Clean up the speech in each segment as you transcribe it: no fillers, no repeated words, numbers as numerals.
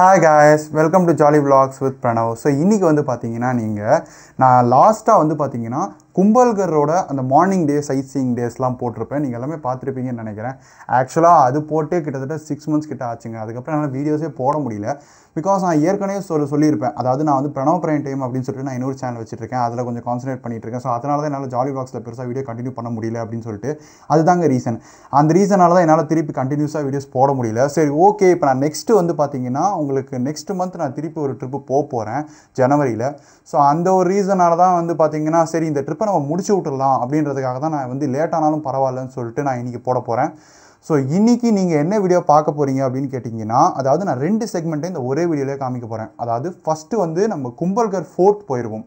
Hi guys, welcome to Jolly Vlogs with Pranav. So இன்னைக்கு வந்து பாத்தீங்கன்னா நான் லாஸ்டா வந்து பாத்தீங்கன்னா கும்பல்கரோட அந்த மார்னிங் டே சைட் சீயிங் டேஸ்லாம் போட்டிருப்பேன். நீங்கள் எல்லாமே பார்த்துருப்பீங்கன்னு நினைக்கிறேன். ஆக்சுவலாக அது போட்டு கிட்டத்தட்ட 6 months கிட்ட ஆச்சுங்க. அதுக்கப்புறம் என்னால் வீடியோஸே போட முடியல. பிகாஸ் நான் ஏற்கனவே சொல்லியிருப்பேன். அதாவது நான் வந்து பிரணவ் பிரைம் டைம் அப்படின்னு சொல்லிட்டு நான் இன்னொரு சேனல் வச்சுருக்கேன். அதில் கொஞ்சம் கான்சன்ட்ரேட் பண்ணிட்டு இருக்கேன். ஸோ அதனால தான் என்னால் ஜாலி விளாக்ஸில் பெருசாக வீடியோ கண்டினியூ பண்ண முடியல அப்படின்னு சொல்லிட்டு அதுதாங்க ரீசன். அந்த ரீசனால தான் என்னால் திருப்பி கண்டினியூஸாக வீடியோஸ் போட முடியல. சரி ஓகே, இப்போ நான் நெக்ஸ்ட்டு வந்து பார்த்தீங்கன்னா உங்களுக்கு நெக்ஸ்ட் மந்த் நான் திருப்பி ஒரு ட்ரிப்பு போகிறேன் ஜனவரியில். ஸோ அந்த ஒரு ரீசனால தான் வந்து பார்த்தீங்கன்னா சரி இந்த ட்ரிப்பை நம்ம முடிச்சு விட்டுடலாம் அப்படின்றதுக்காக தான் நான் வந்து லேட்டானாலும் பரவாயில்லன்னு சொல்லிட்டு நான் இன்றைக்கி போட போகிறேன். ஸோ இன்றைக்கி நீங்கள் என்ன வீடியோ பார்க்க போகிறீங்க அப்படின்னு கேட்டிங்கன்னா, அதாவது நான் 2 செக்மெண்ட்டை இந்த ஒரே வீடியோவிலே காமிக்க போகிறேன். அதாவது ஃபஸ்ட்டு வந்து நம்ம கும்பல்கர் ஃபோர்ட் போயிடுவோம்.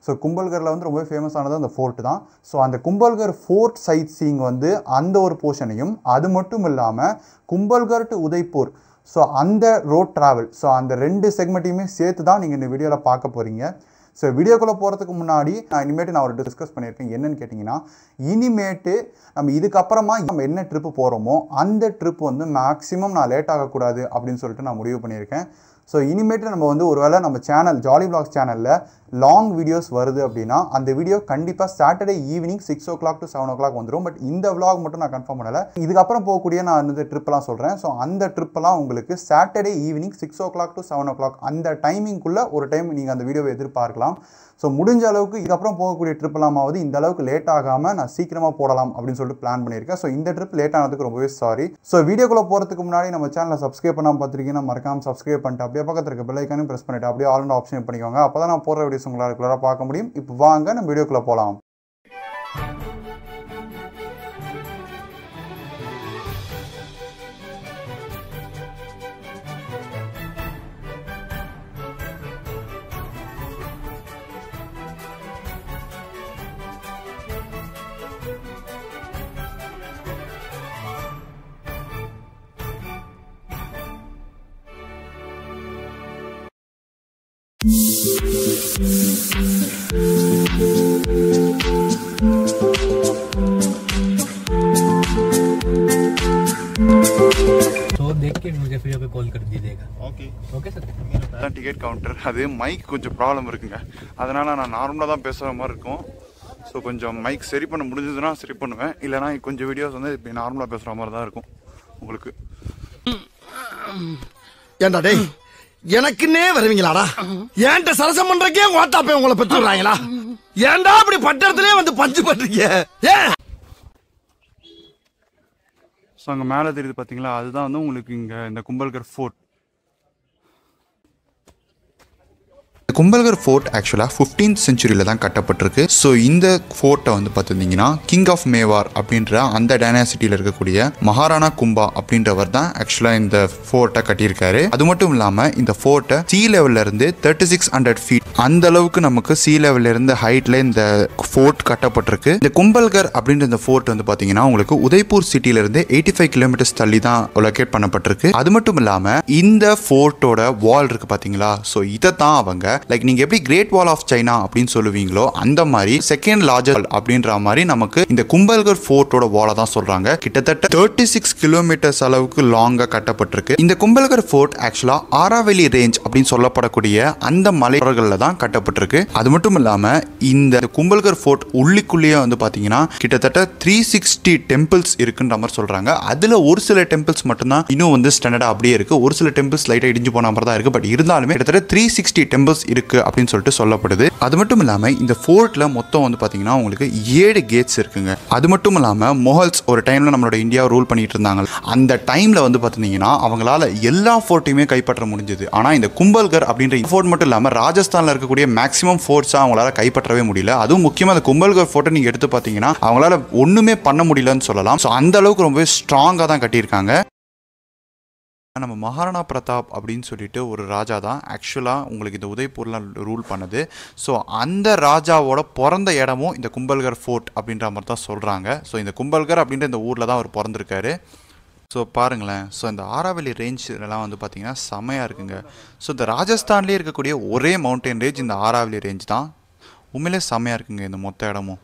ஸோ கும்பல்கரில் வந்து ரொம்ப ஃபேமஸானது அந்த ஃபோர்ட் தான். ஸோ அந்த கும்பல்கர் ஃபோர்ட் சைட் சீயிங் வந்து அந்த ஒரு போர்ஷனையும், அது மட்டும் இல்லாமல் கும்பல்கர் டு உதய்பூர், ஸோ அந்த ரோட் ட்ராவல், ஸோ அந்த 2 செக்மெண்ட்டையுமே சேர்த்து தான் நீங்கள் இந்த வீடியோவில் பார்க்க போகிறீங்க. ஸோ வீடியோக்குள்ளே போகிறதுக்கு முன்னாடி நான் ஒரு டிஸ்கஸ் பண்ணியிருக்கேன். என்னென்னு கேட்டிங்கன்னா, இனிமேட்டு நம்ம இதுக்கப்புறமா நம்ம என்ன ட்ரிப்பு போகிறோமோ அந்த ட்ரிப் வந்து மேக்ஸிமம் நான் லேட் ஆகக்கூடாது அப்படின்னு சொல்லிட்டு நான் முடிவு பண்ணியிருக்கேன். ஸோ இனிமேட்டு நம்ம வந்து ஒருவேளை நம்ம சேனல் ஜாலி விளாக்ஸ் சேனலில் லாங் வீடியோஸ் வருது அப்படின்னா அந்த வீடியோ கண்டிப்பாக Saturday evening 6 o'clock to 7 o'clock வந்துடும். பட் இந்த விளாக் மட்டும் நான் கன்ஃபார்ம் பண்ணலை. இதுக்கப்புறம் போகக்கூடிய நான் வந்து ட்ரிப்பெல்லாம் சொல்கிறேன். ஸோ அந்த ட்ரிப்பெல்லாம் உங்களுக்கு Saturday evening 6 o'clock to 7 o'clock அந்த டைமிங்குள்ளே ஒரு டைம் நீங்கள் அந்த வீடியோவை எதிர்பார்க்கலாம். ஸோ முடிஞ்ச அளவுக்கு இதுக்கப்புறம் போகக்கூடிய ட்ரிப்பெல்லாமாவது இந்த அளவுக்கு லேட் ஆகாமல் நான் சீக்கிரமாக போடலாம் அப்படின்னு சொல்லிட்டு பிளான் பண்ணியிருக்கேன். ஸோ இந்த ட்ரிப் லேட் ஆனதுக்கு ரொம்பவே சாரி. ஸோ வீடியோக்குள்ளே போகிறதுக்கு முன்னாடி நம்ம சேனலை சப்ஸ்கிரைப் பண்ணாமல் பார்த்துருக்கீங்கன்னா மறக்காமல் சப்ஸ்கிரைப் பண்ணிட்டு அப்படியே பக்கத்தில் இருக்க பெல் ஐக்கானையும் ப்ரெஸ் பண்ணிட்டு அப்படியே ஆல் ஆப்ஷன் பண்ணிக்கோங்க. அப்போ தான் நான் போடுற வீடியோஸ் உங்களால் ரெகுலராக பார்க்க முடியும். இப்போ வாங்க நம்ம வீடியோக்குள்ளே போகலாம். देख के मुझे फ्री पे कॉल कर दीजिएगा. Okay sir. அதான் டிக்கெட் கவுண்டர். அது மைக் கொஞ்சம் ப்ராப்ளம் இருக்குங்க. அதனால் நான் நார்மலாக தான் பேசுகிற மாதிரி இருக்கும். ஸோ கொஞ்சம் மைக் சரி பண்ண முடிஞ்சதுன்னா சரி பண்ணுவேன். இல்லைனா கொஞ்சம் வீடியோஸ் வந்து இப்போ நார்மலாக பேசுகிற மாதிரி தான் இருக்கும் உங்களுக்கு. ஏண்டா டேய், எனக்குன்னே வருவீங்களாடா? ஏன்ட்ட சரசம் பண்றக்கே ஓட்டாப்பே உங்களை பெற்று விடுறாங்களா? ஏன்டா அப்படி பட்டத்திலே வந்து பஞ்சு பண்றீங்க? ஸோ அங்கே மேலே தெரியுது பார்த்தீங்களா, அதுதான் வந்து உங்களுக்கு இங்கே இந்த கும்பல்கர் ஃபோர்ட். கும்பல்கர் ஃபோர்ட் ஆக்சுவலாக 15th centuryல தான் கட்டப்பட்டிருக்கு. ஸோ இந்த ஃபோர்ட்டை வந்து பார்த்துருந்தீங்கன்னா கிங் ஆஃப் மேவார் அப்படின்ற அந்த டைனாசிட்டியில் இருக்கக்கூடிய மகாராணா கும்பா அப்படின்றவர் தான் ஆக்சுவலாக இந்த ஃபோர்ட்டை கட்டியிருக்காரு. அது மட்டும் இல்லாமல் இந்த ஃபோர்ட்டை சீ லெவல்ல இருந்து 3600 feet அந்த அளவுக்கு நமக்கு சீ லெவல்ல இருந்து ஹைட்ல இந்த ஃபோர்ட் கட்டப்பட்டிருக்கு. இந்த கும்பல்கர் அப்படின்ற இந்த ஃபோர்ட் வந்து பார்த்தீங்கன்னா உங்களுக்கு உதய்பூர் சிட்டியிலிருந்து 85 kilometers தள்ளி தான் லொகேட் பண்ணப்பட்டிருக்கு. அது மட்டும் இல்லாமல் இந்த ஃபோர்ட்டோட வால் இருக்கு பார்த்தீங்களா, ஸோ இதை தான் அவங்க லைக் நீங்க எப்படி கிரேட் வால் ஆஃப் சைனா அப்படின்னு சொல்லுவீங்களோ அந்த மாதிரி செகண்ட் லார்ஜஸ்ட் அப்படின்ற மாதிரி நமக்கு இந்த கும்பல்கர் ஃபோர்ட்டோட வாலை தான் சொல்றாங்க. கிட்டத்தட்ட 36 kilometers அளவுக்கு லாங்கா கட்டப்பட்டிருக்கு. இந்த கும்பல்கர் ஃபோர்ட் ஆக்சுவலா ஆராவலி ரேஞ்ச் அப்படின்னு சொல்லப்படக்கூடிய அந்த மலைத்தொடர்கள்ல தான் கட்டப்பட்டிருக்கு. அது மட்டும் இல்லாம இந்த கும்பல்கர் ஃபோர்ட் உள்ளுக்குள்ளேயே வந்து பாத்தீங்கன்னா கிட்டத்தட்ட 360 டெம்பிள்ஸ் இருக்குன்ற மாதிரி சொல்றாங்க. அதுல ஒரு சில டெம்பிள்ஸ் மட்டும்தான் இன்னும் வந்து ஸ்டாண்டர்டா அப்படியே இருக்கு. ஒரு சில டெம்பிள்ஸ் லைட்டா இடிஞ்சு போன மாதிரி தான் இருக்கு. பட் இருந்தாலுமே கிட்டத்தட்ட 360 டெம்பிள்ஸ் இருக்கு அப்படின்னு சொல்லிட்டு சொல்லப்படுது. அது மட்டும் இல்லாம இந்த ஃபோர்ட்ல மொத்தம் வந்து பாத்தீங்கன்னா உங்களுக்கு 7 கேட்ஸ் இருக்குங்க. அது மட்டும் இல்லாம மொஹல்ஸ் ஒரு டைம்ல நம்மளோட இந்தியாவை ரூல் பண்ணிட்டு இருந்தாங்க. அந்த டைம்ல வந்து பாத்தீங்கன்னா அவங்களால எல்லா ஃபோர்ட்டையுமே கைப்பற்ற முடிஞ்சது. ஆனா இந்த கும்பல்கர் அப்படின்ற ஃபோர்ட் மட்டும் இல்லாம ராஜஸ்தான்ல இருக்கக்கூடிய மேக்ஸிமம் ஃபோர்ட்ஸா அவங்களால கைப்பற்றவே முடியல. அதுவும் முக்கியமா இந்த கும்பல்கர் ஃபோர்ட்டை நீங்க எடுத்து பாத்தீங்கன்னா அவங்களால ஒண்ணுமே பண்ண முடியலன்னு சொல்லலாம். ஸோ அந்த அளவுக்கு ரொம்பவே ஸ்ட்ராங்கா தான் கட்டியிருக்காங்க. நம்ம மகாராணா பிரதாப் அப்படின்னு சொல்லிட்டு ஒரு ராஜா தான் ஆக்சுவலாக உங்களுக்கு இந்த உதய்பூர்லாம் ரூல் பண்ணது. ஸோ அந்த ராஜாவோட பிறந்த இடமும் இந்த கும்பல்கர் ஃபோர்ட் அப்படின்ற மாதிரி தான் சொல்கிறாங்க. ஸோ இந்த கும்பல்கர் அப்படின்ற இந்த ஊரில் தான் அவர் பிறந்திருக்காரு. ஸோ பாருங்களேன், ஸோ இந்த ஆராவலி ரேஞ்செலாம் வந்து பார்த்திங்கன்னா செமையாக இருக்குங்க. ஸோ இந்த ராஜஸ்தான்லேயே இருக்கக்கூடிய ஒரே மவுண்டன் ரேஞ்ச் இந்த ஆராவலி ரேஞ்ச் தான். உண்மையிலே செமையாக இருக்குங்க இந்த மொத்த இடமும்.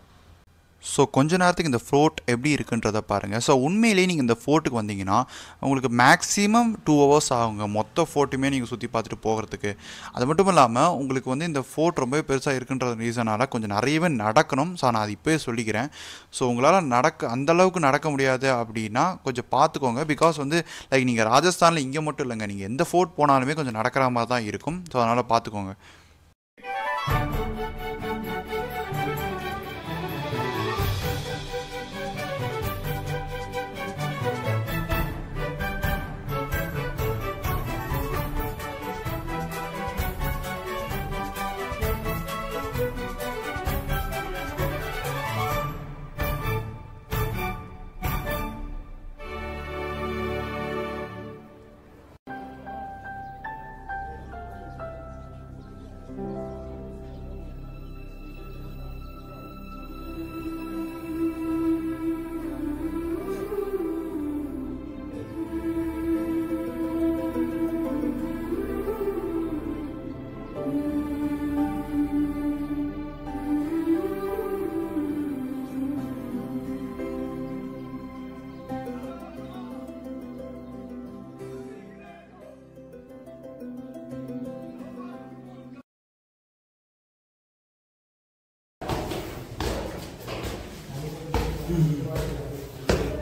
ஸோ கொஞ்ச நேரத்துக்கு இந்த ஃபோர்ட் எப்படி இருக்குன்றதை பாருங்கள். ஸோ உண்மையிலேயே நீங்கள் இந்த ஃபோர்ட்டுக்கு வந்தீங்கன்னா உங்களுக்கு மேக்ஸிமம் 2 hours ஆகுங்க மொத்த ஃபோர்ட்டுமே நீங்கள் சுற்றி பார்த்துட்டு போகிறதுக்கு. அது மட்டும் இல்லாமல் உங்களுக்கு வந்து இந்த ஃபோர்ட் ரொம்பவே பெருசாக இருக்குன்ற ரீசனால் கொஞ்சம் நிறையவே நடக்கணும். ஸோ நான் அது இப்போயே சொல்லிக்கிறேன். ஸோ உங்களால் அந்தளவுக்கு நடக்க முடியாது அப்படின்னா கொஞ்சம் பார்த்துக்கோங்க. பிகாஸ் வந்து லைக் நீங்கள் ராஜஸ்தானில் இங்கே மட்டும் இல்லைங்க, நீங்கள் எந்த ஃபோர்ட் போனாலுமே கொஞ்சம் நடக்கிற மாதிரி தான் இருக்கும். ஸோ அதனால் பார்த்துக்கோங்க.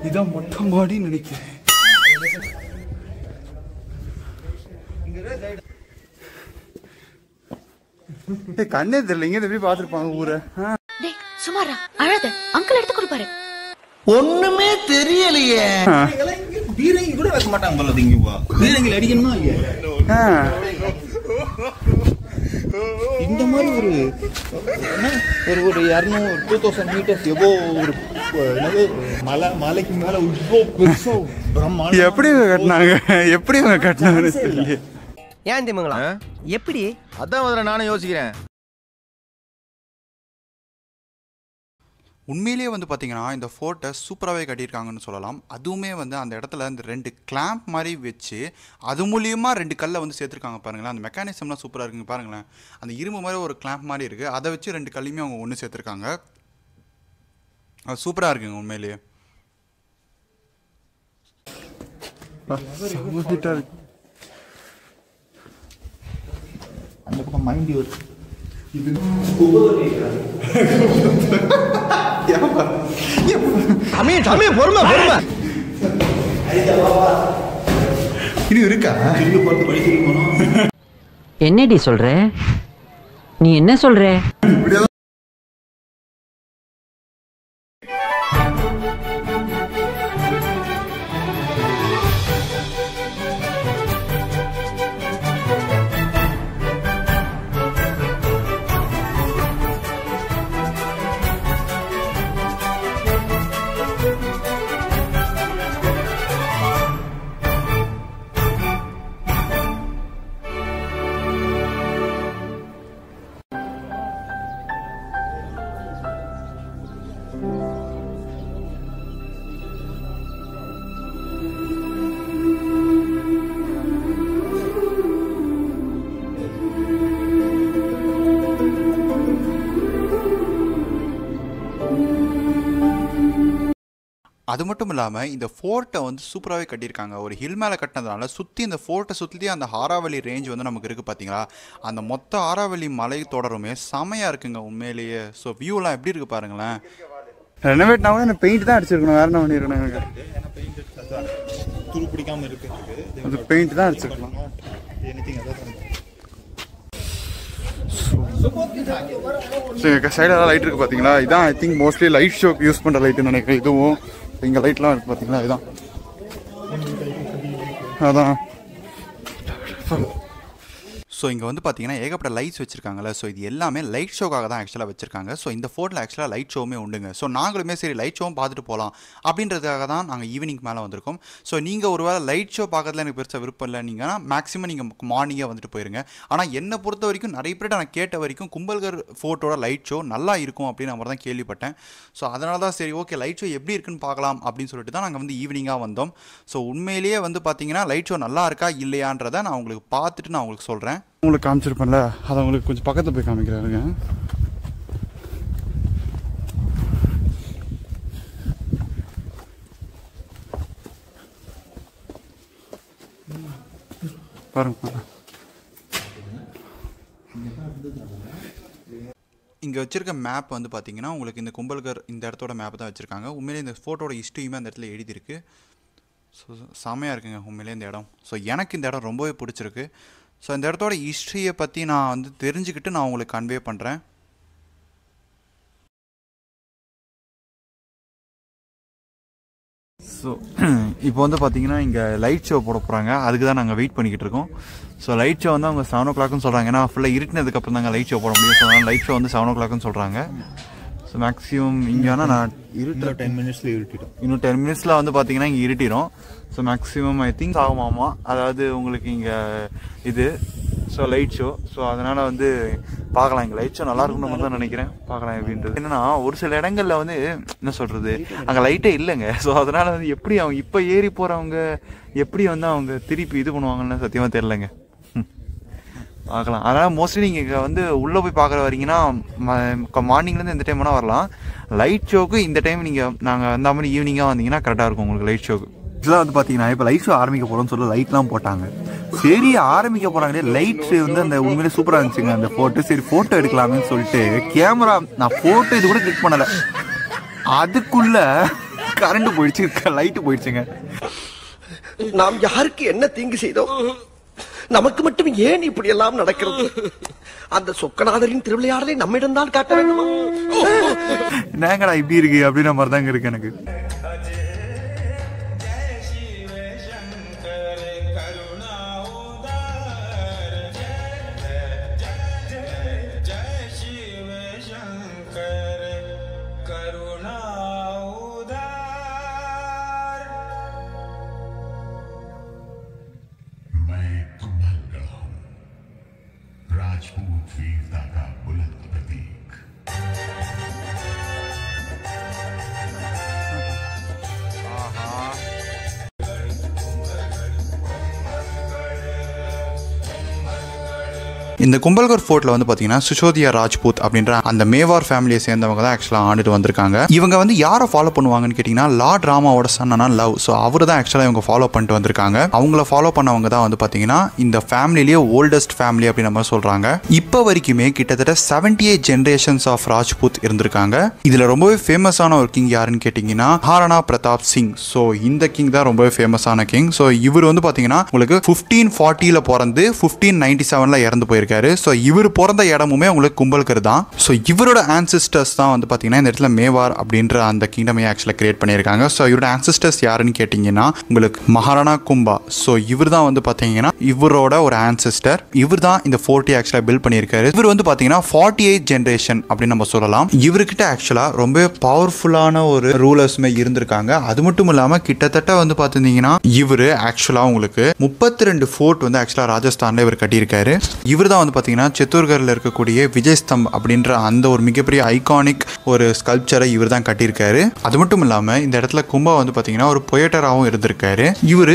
இதான் மொட்டை மாடின்னு நினைக்கிறேன். கண்ணே தெரியல, இங்க எப்படி பாத்துருப்பாங்க ஊரை. சுமாரா அழாத, அங்கிள் எடுத்து கொடுப்பாரு. ஒண்ணுமே தெரியலையே. பீரங்கி கூட வைக்க மாட்டாங்க போல. பீரங்கி அடிக்கணுமா இல்லையா? இந்த மாதிரி ஒரு 200-2000 மீட்டர்ஸ் எவ்வளோ ஒரு மலைக்கு மேல இவ்வளோ பெருசா பிரம்மாண்டம். எப்படி அவங்க கட்டினாங்கன்னு தெரியல. ஏன் தெரியுங்களா? எப்படி? அதான் முதல்ல நானும் யோசிக்கிறேன். உண்மையிலேயே வந்து பார்த்தீங்கன்னா இந்த ஃபோர்ட்டை சூப்பராகவே கட்டியிருக்காங்கன்னு சொல்லலாம். அதுவுமே வந்து அந்த இடத்துல இந்த 2 கிளாம்ப் மாதிரி வச்சு அது மூலியமாக 2 கல்லை வந்து சேர்த்துருக்காங்க பாருங்களேன். அந்த மெக்கானிசம்லாம் சூப்பராக இருக்குங்க பாருங்களேன். அந்த இரும்பு மாதிரி ஒரு கிளாம்ப் மாதிரி இருக்குது, அதை வச்சு 2 கல்லையுமே அவங்க ஒன்று சேர்த்துருக்காங்க. அது சூப்பராக இருக்குங்க உண்மையிலேயே. அந்த பக்கம் மைண்ட் யூர் இது பொறுமை இது இருக்கா? என்னடி சொல்ற? நீ என்ன சொல்ற? அது மட்டும் இல்லாமல் இந்த ஃபோர்ட்டை வந்து சூப்பராகவே கட்டியிருக்காங்க. ஒரு ஹில் மேலே கட்டினதுனால சுற்றி இந்த ஃபோர்ட்டை சுற்றி அந்த ஆராவளி ரேஞ்ச் வந்து நமக்கு இருக்குது பார்த்தீங்களா. அந்த மொத்த ஆராவளி மலை தொடருமே செமையாக இருக்குங்க உண்மையிலேயே. ஸோ வியூலாம் எப்படி இருக்குது பாருங்களேன். ரெனோவேட் ஆகும், எனக்கு பெயிண்ட் தான் அடிச்சிருக்கணும், வேறு என்ன பண்ணிருக்கணும். எனக்கு துரு பிடிக்காமல் இருக்கு, அது பெயிண்ட் தான் அடிச்சிருக்கலாம். சைடில் லைட் இருக்குது பார்த்தீங்களா. இதான் ஐ திங்க் மோஸ்ட்லி லைட் ஷோக்கு யூஸ் பண்ணுற லைட்டுன்னு நினைக்கிறேன். இதுவும் இங்கே லைட்லாம் இருக்குது பார்த்தீங்களா, இதுதான் அதான். ஸோ இங்கே வந்து பார்த்தீங்கன்னா ஏகப்பட்ட லைட்ஸ் வச்சுருக்காங்கல்ல. ஸோ இது எல்லாமே லைட் ஷோக்காக தான் ஆக்சுவலாக வச்சுருக்காங்க. ஸோ இந்த ஃபோர்ட்டில் ஆக்சுவலாக லைட் ஷோவுமே உண்டுங்க. ஸோ நாங்களுமே சரி லைட் ஷோவும் பார்த்துட்டு போகலாம் அப்படின்றதுக்காக தான் நாங்கள் ஈவினிங் மேலே வந்திருக்கோம். ஸோ நீங்கள் ஒரு வேளை லைட் ஷோ பார்க்கறதுல எனக்கு பெருசாக விருப்பம் இல்லை, நீங்கள் மேக்ஸிமம் நீங்கள் மார்னிங்கே வந்துட்டு போயிருங்க. ஆனால் என்னை பொறுத்த வரைக்கும் நிறைய பேர்ட்ட நான் கேட்ட வரைக்கும் கும்பல்கர் ஃபோர்ட்டோட லைட் ஷோ நல்லா இருக்கும் அப்படின்னு நான் தான் கேள்விப்பட்டேன். ஸோ அதனால தான் சரி ஓகே லைட் ஷோ எப்படி இருக்குன்னு பார்க்கலாம் அப்படின்னு சொல்லிட்டு தான் நாங்கள் வந்து ஈவினிங்காக வந்தோம். ஸோ உண்மையிலேயே வந்து பார்த்தீங்கன்னா லைட் ஷோ நல்லா இருக்கா இல்லையான்றதை நான் உங்களுக்கு பார்த்துட்டு நான் உங்களுக்கு சொல்கிறேன். உங்களுக்கு காமிச்சிருப்பேன்ல, அதை உங்களுக்கு கொஞ்சம் பக்கத்தில் போய் காமிக்கிறாருங்க. பாருங்க. இங்கே வச்சிருக்க மேப் வந்து பார்த்தீங்கன்னா உங்களுக்கு இந்த கும்பல்கர் இந்த இடத்தோட மேப் தான் வச்சுருக்காங்க. உண்மையிலே இந்த ஃபோட்டோட ஹிஸ்ட்ரியுமே அந்த இடத்துல எழுதியிருக்கு. ஸோ செம்மையாக இருக்குங்க உண்மையிலே இந்த இடம். ஸோ எனக்கு இந்த இடம் ரொம்பவே பிடிச்சிருக்கு. ஸோ இந்த இடத்தோட ஹிஸ்ட்ரியை பற்றி நான் வந்து தெரிஞ்சுக்கிட்டு நான் உங்களுக்கு கன்வே பண்ணுறேன். ஸோ இப்போ வந்து பார்த்தீங்கன்னா இங்கே லைட் ஷோ போட போகிறாங்க. அதுக்கு தான் நாங்கள் வெயிட் பண்ணிக்கிட்டு இருக்கோம். ஸோ லைட் ஷோ வந்து அவங்க 7 o'clockனு சொல்கிறாங்க. ஏன்னா ஃபுல்லாக இருட்டினதுக்கப்புறம் தாங்க லைட் ஷோ போட முடியும். ஸோ அதனால் லைட் ஷோ வந்து 7 o'clockனு சொல்கிறாங்க. ஸோ மேக்ஸிமம் இங்கே ஆனால் நான் இன்னும் 10 minutesல இருட்டிடும். இன்னும் 10 minutesல வந்து பார்த்தீங்கன்னா இங்கே இருட்டிடும். ஸோ மேக்ஸிமம் ஐ திங்க் ஆகுமாமா. அதாவது உங்களுக்கு இங்கே இது ஸோ லைட் ஷோ. ஸோ அதனால் வந்து பார்க்கலாம். இங்கே லைட் ஷோ நல்லா இருக்கும்னு மட்டும் தான் நினைக்கிறேன். பார்க்கலாம் எப்படின்றது. என்னன்னா ஒரு சில இடங்களில் வந்து என்ன சொல்கிறது அங்கே லைட்டே இல்லைங்க. ஸோ அதனால் வந்து எப்படி அவங்க இப்போ ஏறி போகிறவங்க எப்படி வந்து அவங்க திருப்பி இது பண்ணுவாங்கன்னு சத்தியமாக தெரிலங்க. பார்க்கலாம். அதனால் மோஸ்ட்லி நீங்கள் இங்கே வந்து உள்ளே போய் பார்க்குற வரீங்கன்னா மார்னிங்லேருந்து இந்த டைம் வேணால் வரலாம். லைட் ஷோக்கு இந்த டைம் நீங்கள் நாங்கள் அந்த மாதிரி ஈவினிங்காக வந்தீங்கன்னா கரெக்டாக இருக்கும் உங்களுக்கு லைட் ஷோக்கு. இதெல்லாம் வந்து பார்த்தீங்கன்னா இப்போ லைட் ஷோ ஆரம்பிக்க போகிறோம்னு சொல்லி லைட்லாம் போட்டாங்க. சரி ஆரம்பிக்க போகிறாங்களே லைட் வந்து அந்த உண்மையிலே சூப்பராக இருந்துச்சுங்க அந்த ஃபோட்டோ. சரி ஃபோட்டோ எடுக்கலாமேன்னு சொல்லிட்டு கேமரா நான் ஃபோட்டோ இது கூட கிளிக் பண்ணலை. அதுக்குள்ள கரண்ட் போயிடுச்சு, லைட்டு போயிடுச்சுங்க. நாம் யாருக்கு என்ன தீங்கு செய்தோம்? நமக்கு மட்டும் ஏன் இப்படி எல்லாம் நடக்கிறது? அந்த சொக்கநாதரின் திருவிளையாடலை நம்மிடம் தான் காட்ட வேண்டுமா? என்னங்கடா இப்படி இருக்கு அப்படின்ற மாதிரி தாங்க இருக்கு எனக்கு. राजपूत वीरता का बुलंद प्रतीक। இந்த கும்பல்கர் ஃபோர்ட்டில் வந்து பார்த்தீங்கன்னா சுஷோதியா ராஜ்பூத் அப்படின்ற அந்த மேவார் ஃபேமிலியை சேர்ந்தவங்க தான் ஆக்சுவலாக ஆண்டுட்டு வந்திருக்காங்க. இவங்க வந்து யாரை ஃபாலோ பண்ணுவாங்கன்னு கேட்டிங்கன்னா லார்ட் ராமாவோட சன்னா லவ். ஸோ அவர் தான் ஆக்சுவலாக இவங்க ஃபாலோ பண்ணிட்டு வந்திருக்காங்க. அவங்கள ஃபாலோ பண்ணவங்க தான் வந்து பார்த்தீங்கன்னா இந்த ஃபேமிலிலேயே ஓல்டஸ்ட் ஃபேமிலி அப்படின்ற மாதிரி சொல்கிறாங்க. இப்போ வரைக்குமே கிட்டத்தட்ட 78 ஜென்ரேஷன்ஸ் ஆஃப் ராஜ்பூத் இருந்திருக்காங்க. இதில் ரொம்பவே ஃபேமஸான ஒரு கிங் யாருன்னு கேட்டிங்கன்னா மகாராணா பிரதாப் சிங். ஸோ இந்த கிங் தான் ரொம்பவே ஃபேமஸான கிங். ஸோ இவர் வந்து பார்த்தீங்கன்னா உங்களுக்கு 1540 பிறந்து 1597 இறந்து போயிருக்காரு. ஸோ இவர் பிறந்த இடமுமே உங்களுக்கு கும்பல்கர் தான். ஸோ இவரோட ஆன்சிஸ்டர்ஸ் தான் வந்து பார்த்தீங்கன்னா இந்த இடத்துல மேவார் அப்படின்ற அந்த கிங்டமே ஆக்சுவலாக கிரியேட் பண்ணியிருக்காங்க. ஸோ இவரோட ஆன்சிஸ்டர்ஸ் யாருன்னு கேட்டிங்கன்னா உங்களுக்கு மகாராணா கும்பா. ஸோ இவர் தான் வந்து பார்த்தீங்கன்னா இவரோட ஒரு ஆன்சிஸ்டர். இவர் தான் இந்த ஃபோர்ட்டி ஆக்சுவலாக பில்ட் பண்ணியிருக்காரு. இவர் வந்து பார்த்தீங்கன்னா 48 ஜென்ரேஷன் அப்படின்னு நம்ம சொல்லலாம். இவர்கிட்ட ஆக்சுவலாக ரொம்ப பவர்ஃபுல்லான ஒரு ரூலர்ஸுமே இருந்திருக்காங்க. அது மட்டும் இல்லாமல் கிட்டத்தட்ட வந்து பார்த்துருந்தீங்கன்னா இவர் ஆக்சுவலாக உங்களுக்கு 32 ஃபோர்ட் வந்து ஆக்சுவலாக ராஜஸ்தானில் இவர் கட்டியிருக்காரு. இவர் தான் வந்து பார்த்தீங்கன்னா சித்தூர்கரில் இருக்கக்கூடிய விஜய் ஸ்தம்ப் அப்படின்ற அந்த ஒரு மிகப்பெரிய ஐகானிக் ஒரு ஸ்கல்ப்சரை இவர் தான் கட்டியிருக்காரு. அது மட்டும் இல்லாமல் இந்த இடத்துல கும்பா வந்து பார்த்தீங்கன்னா ஒரு பொயட்டராகவும் இருந்திருக்காரு. இவர்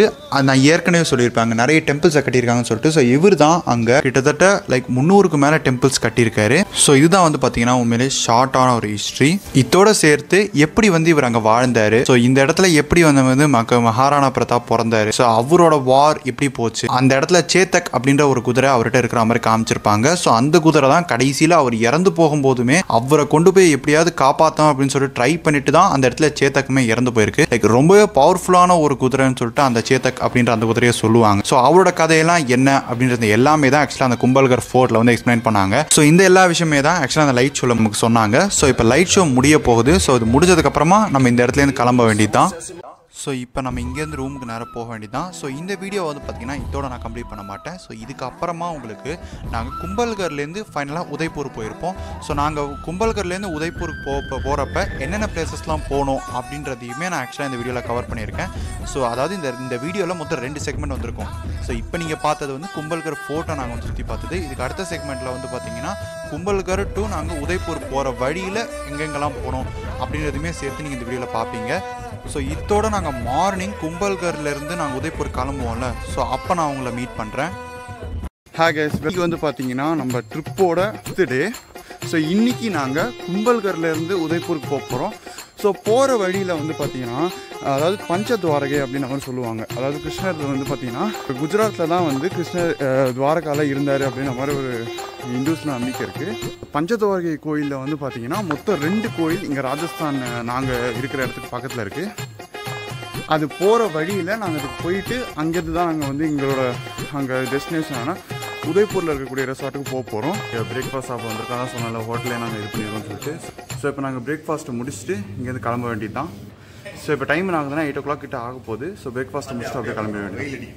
நான் ஏற்கனவே சொல்லியிருப்பாங்க நிறைய டெம்பிள்ஸை கட்டியிருக்காங்கன்னு சொல்லிட்டு. ஸோ இவர் தான் அங்கே கிட்டத்தட்ட லைக் 300க்கு மேலே டெம்பிள்ஸ் கட்டியிருக்காரு. ஸோ இதுதான் வந்து பார்த்தீங்கன்னா உண்மையிலே ஷார்ட்டான ஒரு ஹிஸ்ட்ரி. இதோட சேர்த்து எப்படி வந்து இவர் அங்கே வாழ்ந்தாரு, ஸோ இந்த இடத்துல எப்படி வந்து மகாராணா பிரதாப் பிறந்தாரு, ஸோ அவரோட வார் எப்படி போச்சு, அந்த இடத்துல சேத்தக் அப்படின்ற ஒரு குதிரை அவர்கிட்ட இருக்கிற மாதிரி காமிச்சிருப்பாங்க. ஸோ அந்த குதிரை தான் கடைசியில் அவர் இறந்து போகும்போதுமே அவரை கொண்டு போய் எப்படியாவது காப்பாற்றோம் அப்படின்னு சொல்லிட்டு ட்ரை பண்ணிட்டு தான் அந்த இடத்துல சேத்தக்குமே இறந்து போயிருக்கு. லைக் ரொம்பவே பவர்ஃபுல்லான ஒரு குதிரைன்னு சொல்லிட்டு அந்த சேத்தக் அப்படின்ற அந்த குதிரையை சொல்லுவாங்க. ஸோ அவரோட கதையெல்லாம் என்ன அப்படின்றது எல்லாமே தான் ஆக்சுவலாக அந்த கும்பல்கர் ஃபோர்ட்டில் வந்து எக்ஸ்பிளைன் பண்ணாங்க. ஸோ இந்த எல்லா விஷயமே தான் ஆக்சுவலாக அந்த லைட் ஷோவில் நமக்கு சொன்னாங்க. ஸோ இப்போ லைட் ஷோ முடிய போகுது. ஸோ இது முடிஞ்சதுக்கப்புறமா நம்ம இந்த இடத்துலேருந்து கிளம்ப வேண்டியது தான். ஸோ இப்போ நம்ம இங்கேருந்து ரூமுக்கு நேரம் போக வேண்டியதான். ஸோ இந்த வீடியோ வந்து பார்த்திங்கன்னா இதோட நான் கம்ப்ளீட் பண்ண மாட்டேன். ஸோ இதுக்கப்புறமா உங்களுக்கு நாங்கள் கும்பல்கர்லேருந்து ஃபைனலாக உதய்பூர் போயிருப்போம். ஸோ நாங்கள் கும்பல்கர்லேருந்து உதய்பூருக்கு போகிறப்ப என்னென்ன பிளேசஸ்லாம் போகணும் அப்படின்றதையுமே நான் ஆக்சுவலாக இந்த வீடியோவில் கவர் பண்ணியிருக்கேன். ஸோ அதாவது இந்த வீடியோவில் மொத்தம் 2 செக்மெண்ட் வந்திருக்கும். ஸோ இப்போ நீங்கள் பார்த்தது வந்து கும்பல்கர் ஃபோர்ட்டை நாங்கள் வந்து சுற்றி பார்த்தது. இதுக்கு அடுத்த செக்மெண்ட்டில் வந்து பார்த்திங்கன்னா கும்பல்கர் டு நாங்கள் உதய்பூர் போகிற வழியில் எங்கெங்கெல்லாம் போகணும் அப்படின்றதுமே சேர்த்து நீங்கள் இந்த வீடியோவில் பார்ப்பீங்க. ஸோ இதோட நாங்கள் மார்னிங் கும்பல்கர்லேருந்து நாங்கள் உதய்பூர் கிளம்புவோம்ல, ஸோ அப்போ நான் உங்களை மீட் பண்ணுறேன். ஹேகேஸ் வந்து பார்த்தீங்கன்னா நம்ம ட்ரிப்போட 5th டே. ஸோ இன்றைக்கி நாங்கள் கும்பல்கர்லேருந்து உதய்பூருக்கு போக போகிறோம். ஸோ போகிற வழியில் வந்து பார்த்தீங்கன்னா அதாவது பஞ்சத்வாரகை அப்படின்ற மாதிரி சொல்லுவாங்க. அதாவது கிருஷ்ணர் வந்து பார்த்தீங்கன்னா குஜராத்தில் தான் வந்து கிருஷ்ணர் துவாரகாவில் இருந்தார் அப்படின்ற மாதிரி ஒரு இந்துஸ்ல நம்பிக்கை இருக்குது. பஞ்சத்வாரகை கோயிலில் வந்து பார்த்தீங்கன்னா மொத்தம் 2 கோயில் இங்கே ராஜஸ்தான் நாங்கள் இருக்கிற இடத்துக்கு பக்கத்தில் இருக்குது. அது போகிற வழியில் நாங்கள் அதுக்கு போயிட்டு அங்கேருந்து தான் நாங்கள் வந்து எங்களோட அங்கே டெஸ்டினேஷன் ஆனால் உதய்பூரில் இருக்கக்கூடிய ரெசார்ட்டுக்கு போக போகிறோம். பிரேக்ஃபாஸ்ட் சாப்பிட வந்திருக்காங்க சொன்னால ஹோட்டலே நாங்கள் இது பண்ணிடுவோம்னு சொல்லிட்டு. ஸோ இப்போ நாங்கள் பிரேக்ஃபாஸ்ட்டை முடிச்சுட்டு இங்கேருந்து கிளம்ப வேண்டியது தான். ஸோ இப்போ டைம் ஆகுதுன்னா 8 o'clock கிட்ட ஆக போகுது. ஸோ பிரேக்ஃபாஸ்ட்டை முடிச்சுட்டு அப்படியே கிளம்ப வேண்டியது.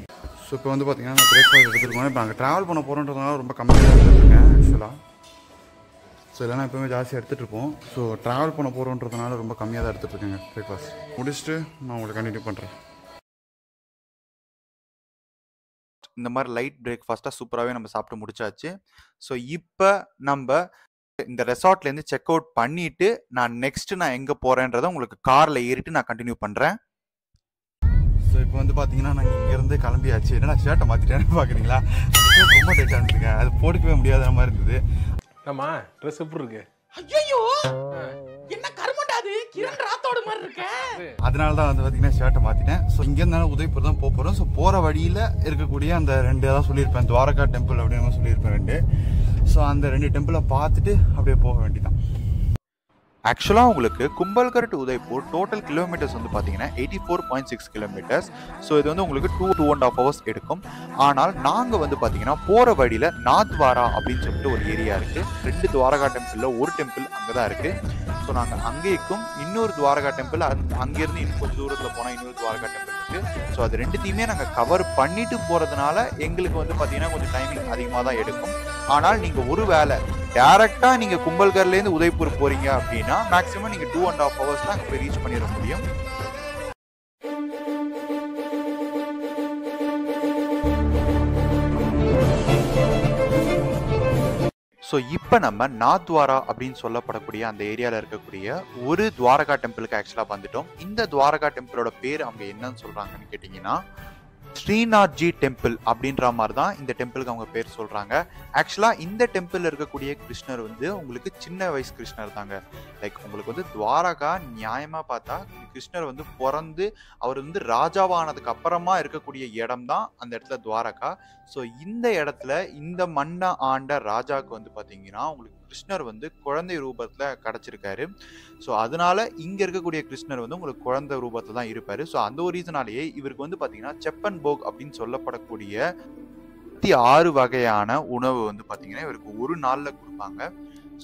ஸோ இப்போ வந்து பார்த்தீங்கன்னா நான் பிரேக்ஃபாஸ்ட் எடுத்துருக்கோம். இப்போ நாங்கள் ட்ராவல் பண்ண போகிறோன்றதுனால ரொம்ப கம்மியாக எடுத்துருக்கேன் ஆக்சுவலாக. ஸோ இல்லைனா எப்போவுமே ஜாஸ்தியாக எடுத்துகிட்டு இருப்போம். ஸோ ட்ராவல் பண்ண போகிறோன்றதுனால ரொம்ப கம்மியாக தான் எடுத்துகிட்ருக்கேங்க பிரேக்ஃபாஸ்ட். முடிச்சுட்டு நான் உங்களுக்கு கண்டினியூ பண்ணுறேன். இந்த மாதிரி லைட் பிரேக்ஃபாஸ்ட்டாக சூப்பராகவே நம்ம சாப்பிட்டு முடிச்சாச்சு. ஸோ இப்போ நம்ம இந்த ரெசார்ட்லேருந்து செக் அவுட் பண்ணிவிட்டு நான் எங்கே போகிறேன்றதை உங்களுக்கு காரில் ஏறிட்டு நான் கண்டினியூ பண்ணுறேன். ஸோ இப்போ வந்து பார்த்தீங்கன்னா நாங்கள் இங்கேருந்து கிளம்பியாச்சு. என்னன்னா ஷர்ட்டை மாற்றிட்டேன்னு பார்க்குறீங்களா? ஷர்ட் ரொம்ப டைட்டாக இருந்துங்க, அது போட்டுக்கவே முடியாத மாதிரி இருந்தது. ஆமா ட்ரெஸ் எப்படி இருக்கு? ஐயோ என்ன கர்மண்டாது கிரண் ராத்தோட மாதிரி இருக்க. அதனால தான் வந்து பார்த்தீங்கன்னா ஷர்ட்டை மாற்றிட்டேன். ஸோ இங்கேருந்தாலும் உதய்பூர் தான் போகிறோம். ஸோ போகிற வழியில் இருக்கக்கூடிய அந்த 2 தான் சொல்லியிருப்பேன், துவாரகா டெம்பிள் அப்படின்னு சொல்லியிருப்பேன் 2. ஸோ அந்த 2 டெம்பிளை பார்த்துட்டு அப்படியே போக வேண்டியதான். ஆக்சுவலாக உங்களுக்கு Kumbhalgarh to Udaipur total kilometres வந்து பார்த்தீங்கன்னா 84.6 கிலோமீட்டர்ஸ். ஸோ இது வந்து உங்களுக்கு 2.5 hours எடுக்கும். ஆனால் நாங்கள் வந்து பார்த்தீங்கன்னா போகிற வழியில் நாத்வாரா அப்படின்னு சொல்லிட்டு ஒரு ஏரியா இருக்குது. 2 துவாரகா டெம்பிளில் ஒரு டெம்பிள் அங்கே தான் இருக்குது. ஸோ நாங்கள் அங்கேயும் இன்னொரு துவாரகா டெம்பிள் அங்கேருந்து இன்னும் கொஞ்சம் தூரத்தில் போனால் இன்னொரு துவாரகா டெம்பிள் இருக்குது. ஸோ அது 2த்தையுமே நாங்கள் கவர் பண்ணிட்டு போகிறதுனால எங்களுக்கு வந்து பார்த்தீங்கன்னா கொஞ்சம் டைமிங் அதிகமாக தான் எடுக்கும். ஆனால் நீங்கள் ஒரு வேளை டேரெக்டாக நீங்கள் கும்பல்கர்லேருந்து உதய்பூர் போகிறீங்க அப்படின்னா மேக்ஸிமம் நீங்கள் 2.5 hours தான் அங்கே போய் ரீச் பண்ணிட முடியும். ஸோ இப்போ நம்ம நாத்வாரா அப்படின்னு சொல்லப்படக்கூடிய அந்த ஏரியாவில் இருக்கக்கூடிய ஒரு துவாரகா டெம்பிளுக்கு ஆக்சுவலாக வந்துட்டோம். இந்த துவாரகா டெம்பிளோட பேர் அவங்க என்னன்னு சொல்கிறாங்கன்னு கேட்டிங்கன்னா ஸ்ரீநாத்ஜி டெம்பிள் அப்படின்ற மாதிரி தான் இந்த டெம்பிளுக்கு அவங்க பேர் சொல்கிறாங்க. ஆக்சுவலாக இந்த டெம்பிளில் இருக்கக்கூடிய கிருஷ்ணர் வந்து உங்களுக்கு சின்ன வயசு கிருஷ்ணர் தாங்க. லைக் உங்களுக்கு வந்து துவாரகா நியாயமாக பார்த்தா கிருஷ்ணர் வந்து பிறந்து அவர் வந்து ராஜாவானதுக்கு அப்புறமா இருக்கக்கூடிய இடம் தான் அந்த இடத்துல துவாரகா. ஸோ இந்த இடத்துல இந்த மண்ணை ஆண்ட ராஜாவுக்கு வந்து பார்த்தீங்கன்னா உங்களுக்கு கிருஷ்ணர் வந்து குழந்தை ரூபத்தில் கிடச்சிருக்காரு. ஸோ அதனால இங்கே இருக்கக்கூடிய கிருஷ்ணர் வந்து உங்களுக்கு குழந்தை ரூபத்தில் தான் இருப்பார். ஸோ அந்த ஒரு ரீசனாலேயே இவருக்கு வந்து பார்த்தீங்கன்னா செப்பன் போக் அப்படின்னு சொல்லப்படக்கூடிய 6 வகையான உணவு வந்து பார்த்தீங்கன்னா இவருக்கு ஒரு நாளில் கொடுப்பாங்க.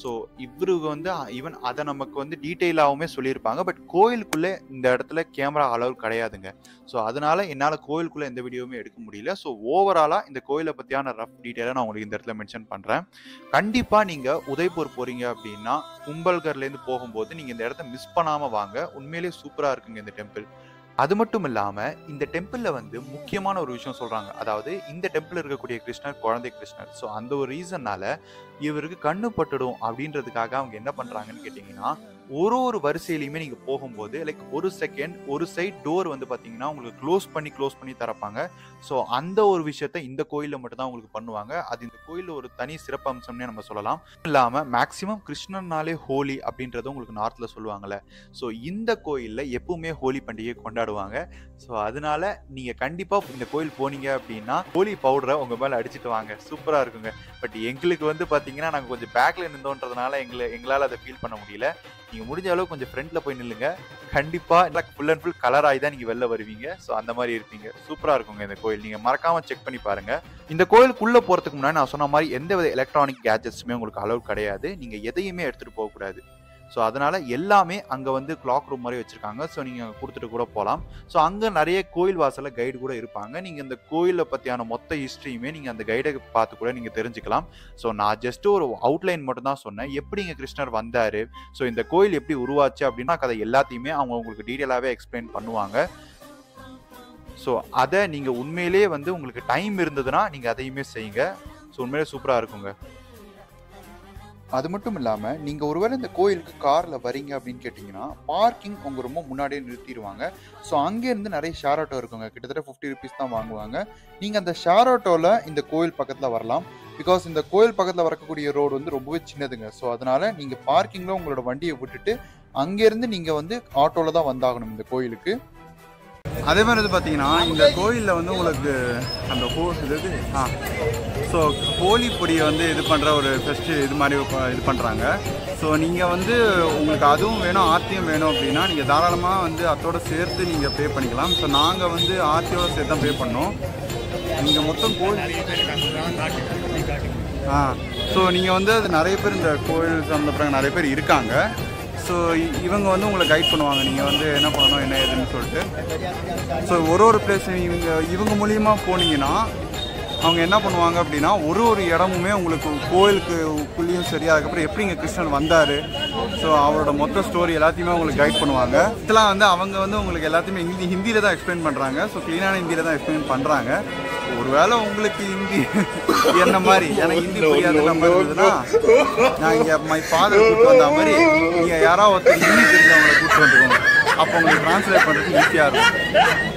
ஸோ இவருக்கு வந்து ஈவன் அதை நமக்கு வந்து டீட்டெயிலாகவுமே சொல்லியிருப்பாங்க. பட் கோயிலுக்குள்ளே இந்த இடத்துல கேமரா அளவு கிடையாதுங்க. ஸோ அதனால என்னால் கோயிலுக்குள்ளே எந்த வீடியோவுமே எடுக்க முடியல. ஸோ ஓவராலாக இந்த கோயிலை பற்றியான ரஃப் டீட்டெயிலாக நான் உங்களுக்கு இந்த இடத்துல மென்ஷன் பண்ணுறேன். கண்டிப்பாக நீங்கள் உதய்பூர் போகிறீங்க அப்படின்னா கும்பல்கர்லேருந்து போகும்போது நீங்கள் இந்த இடத்த மிஸ் பண்ணாமல் வாங்க. உண்மையிலேயே சூப்பராக இருக்குங்க இந்த டெம்பிள். அது மட்டும் இல்லாமல் இந்த டெம்பிளில் வந்து முக்கியமான ஒரு விஷயம் சொல்கிறாங்க. அதாவது இந்த டெம்பிளில் இருக்கக்கூடிய கிருஷ்ணர் குழந்தை கிருஷ்ணர். ஸோ அந்த ஒரு ரீசன்னால இவருக்கு கண்ணு பட்டுடும் அப்படின்றதுக்காக அவங்க என்ன பண்ணுறாங்கன்னு கேட்டிங்கன்னா ஒரு வரிசையிலையுமே நீங்கள் போகும்போது லைக் ஒரு செகண்ட் ஒரு சைட் டோர் வந்து பார்த்தீங்கன்னா உங்களுக்கு க்ளோஸ் பண்ணி தரப்பாங்க. ஸோ அந்த ஒரு விஷயத்த இந்த கோயிலில் மட்டும்தான் உங்களுக்கு பண்ணுவாங்க. அது இந்த கோயிலில் ஒரு தனி சிறப்பம்சம்னே நம்ம சொல்லலாம். இல்லாமல் மேக்ஸிமம் கிருஷ்ணர்னாலே ஹோலி அப்படின்றத உங்களுக்கு நார்த்தில் சொல்லுவாங்கள்ல. ஸோ இந்த கோயிலில் எப்பவுமே ஹோலி பண்டிகை கொண்டாடுவாங்க. ஸோ அதனால நீங்கள் கண்டிப்பாக இந்த கோயில் போனீங்க அப்படின்னா ஹோலி பவுடரை உங்கள் மேலே அடிச்சுட்டு வாங்க, சூப்பராக இருக்குங்க. பட் எங்களுக்கு வந்து பார்த்தீங்கன்னா நாங்கள் கொஞ்சம் பேக்கில் நின்றோன்றதுனால எங்களால் அதை ஃபீல் பண்ண முடியல. நீங்கள் முடிஞ்ச அளவு கொஞ்சம் ஃப்ரண்ட்டில் போய் நில்லுங்க. கண்டிப்பாக ஃபுல் அண்ட் ஃபுல் கலர் ஆகி தான் நீங்கள் வெளில வருவீங்க. ஸோ அந்த மாதிரி இருப்பீங்க. சூப்பராக இருக்குங்க இந்த கோயில். நீங்கள் மறக்காமல் செக் பண்ணி பாருங்கள். இந்த கோயிலுக்குள்ளே போகிறதுக்கு முன்னாடி நான் சொன்ன மாதிரி எந்த வித எலக்ட்ரானிக் கேஜெட்ஸுமே உங்களுக்கு அலோவ் கிடையாது. நீங்கள் எதையுமே எடுத்துகிட்டு போகக்கூடாது. ஸோ அதனால் எல்லாமே அங்கே வந்து கிளாக் ரூம் மாதிரி வச்சுருக்காங்க. ஸோ நீங்கள் கொடுத்துட்டு கூட போகலாம். ஸோ அங்கே நிறைய கோயில் வாசலில் கைடு கூட இருப்பாங்க. நீங்கள் இந்த கோயிலை பற்றியான மொத்த ஹிஸ்ட்ரியுமே நீங்கள் அந்த கைடை பார்த்து கூட நீங்கள் தெரிஞ்சுக்கலாம். ஸோ நான் ஜஸ்ட்டு ஒரு அவுட்லைன் மட்டும் தான் சொன்னேன். எப்படி இங்கே கிருஷ்ணர் வந்தார், ஸோ இந்த கோயில் எப்படி உருவாச்சு அப்படின்னா கதை எல்லாத்தையுமே அவங்க உங்களுக்கு டீட்டெயிலாகவே எக்ஸ்பிளைன் பண்ணுவாங்க. ஸோ அதை நீங்கள் உண்மையிலே வந்து உங்களுக்கு டைம் இருந்ததுன்னா நீங்கள் அதையுமே செய்யுங்க. ஸோ உண்மையிலே சூப்பராக இருக்குங்க. அது மட்டும் இல்லாமல் நீங்கள் ஒருவேளை இந்த கோயிலுக்கு காரில் வரீங்க அப்படின்னு கேட்டிங்கன்னா பார்க்கிங் உங்கள் ரொம்ப முன்னாடியே நிறுத்திடுவாங்க. ஸோ அங்கேருந்து நிறைய ஷேர் ஆட்டோ இருக்குங்க. கிட்டத்தட்ட 50 rupees தான் வாங்குவாங்க. நீங்கள் அந்த ஷேர் ஆட்டோவில் இந்த கோயில் பக்கத்தில் வரலாம். பிகாஸ் இந்த கோயில் பக்கத்தில் வரக்கூடிய ரோடு வந்து ரொம்பவே சின்னதுங்க. ஸோ அதனால் நீங்கள் பார்க்கிங்கில் உங்களோட வண்டியை விட்டுட்டு அங்கேருந்து நீங்கள் வந்து ஆட்டோவில் தான் வந்தாகணும் இந்த கோயிலுக்கு. அதே மாதிரி வந்து பார்த்தீங்கன்னா இந்த கோயிலில் வந்து உங்களுக்கு அந்த ஸோ ஹோலி பொடியை வந்து இது பண்ணுற ஒரு இது மாதிரி இது பண்ணுறாங்க. ஸோ நீங்கள் வந்து உங்களுக்கு அதுவும் வேணும் ஆர்த்தியும் வேணும் அப்படின்னா நீங்கள் தாராளமாக வந்து அதோட சேர்த்து நீங்கள் பே பண்ணிக்கலாம். ஸோ நாங்கள் வந்து ஆர்த்தியோட சேர்த்து தான் பே பண்ணோம். நீங்கள் மொத்தம் கோயில் ஸோ நீங்கள் வந்து அது நிறைய பேர் இந்த கோயில் சம்மந்தப்பட்ட நிறைய பேர் இருக்காங்க. ஸோ இவங்க வந்து உங்களை கைட் பண்ணுவாங்க நீங்கள் வந்து என்ன பண்ணணும் என்ன ஏதுன்னு சொல்லிட்டு. ஸோ ஒரு பிளேஸ் இவங்க மூலியமாக போனீங்கன்னா அவங்க என்ன பண்ணுவாங்க அப்படின்னா ஒரு இடமுமே உங்களுக்கு கோயிலுக்குள்ளேயும் சரி, அதுக்கப்புறம் எப்படி இங்கே கிருஷ்ணன் வந்தார், ஸோ அவரோட மொத்த ஸ்டோரி எல்லாத்தையுமே உங்களுக்கு கைட் பண்ணுவாங்க. இதெல்லாம் வந்து அவங்க வந்து உங்களுக்கு எல்லாத்தையுமே ஹிந்தியில் தான் எக்ஸ்பிளைன் பண்ணுறாங்க. ஸோ க்ளீனான ஹிந்தியில் தான் எக்ஸ்பிளைன் பண்ணுறாங்க. ஒருவேளை உங்களுக்கு ஹிந்தி என்ன மாதிரி எனக்கு ஹிந்தி புரியாத மாதிரி இருந்ததுன்னா நான் இங்கே மை ஃபாதர் கூப்பிட்டு வந்த மாதிரி நீங்கள் யாராவது ஒருத்தர் ஹிந்தி தெரிஞ்சவங்களை கூப்பிட்டு வந்துக்கோங்க. அப்போ உங்களுக்கு ட்ரான்ஸ்லேட் பண்ணுறதுக்கு ஈஸியாக இருக்கும்.